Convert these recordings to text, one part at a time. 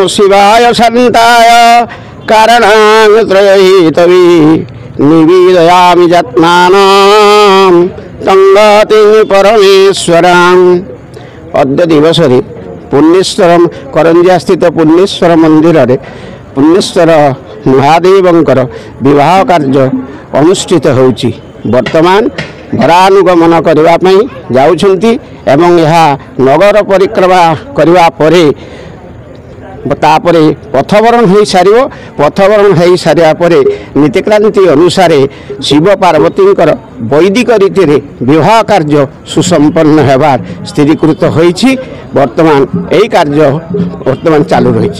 शिवाय शान्ताय कारणात्रयैतवी निवेदयामि यत्नानां तंगति परमेश्वरां। अद्य दिवस पुण्येश्वर करंजिया स्थित पुण्येश्वर मंदिर रे पुण्येश्वर महादेवंकर विवाह कार्य अनुष्ठित होउची। वर्तमान घरानुगमन करने जाउछंती एवं यह नगर परिक्रमा करने परे तापरे पथवरण हो सार पथवरण हो सारा नीतिक्रांति अनुसार शिव पार्वती वैदिक रीति विवाह कार्य सुसंपन्न होबार स्थिरीकृत होईछि। वर्तमान यही कार्य वर्तमान चालू रही।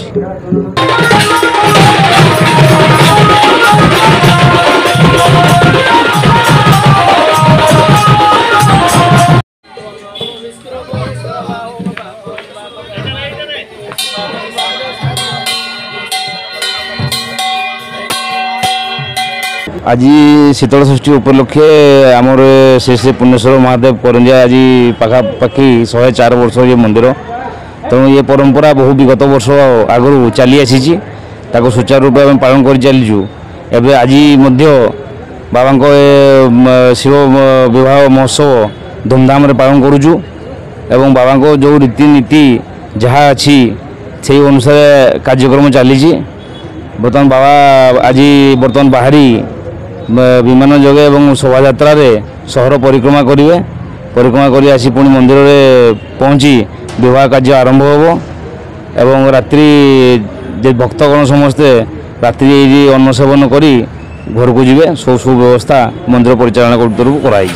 आज शीतल षष्ठी उपलक्षे आमर श्री पुण्येश्वर महादेव करंजिया आज पाखापाखि 104 वर्ष ये मंदिर। तेणु ये परंपरा बहु विगत वर्ष आगु चली आसी सुचारू रूप में पालन कर चलीचु। एवं आज बाबा शिव विवाह महोत्सव धूमधाम पालन करुचु एवं बाबा जो रीतिनीति जहाँ अच्छी से अनुसार कार्यक्रम चली। बर्तमान बाबा आज बर्तमान बाहरी विमान जोगे एवं शोभा यात्रा सहर परिक्रमा करेंगे। परिक्रमा कर आसी पुणी मंदिर में पहुँची विवाह कार्य आरंभ हो एवं रात्रि भक्तगण समस्ते रात्रि अन्न सेवन कर घर को जी सुव्यवस्था मंदिर परिचालना तरफ कराई।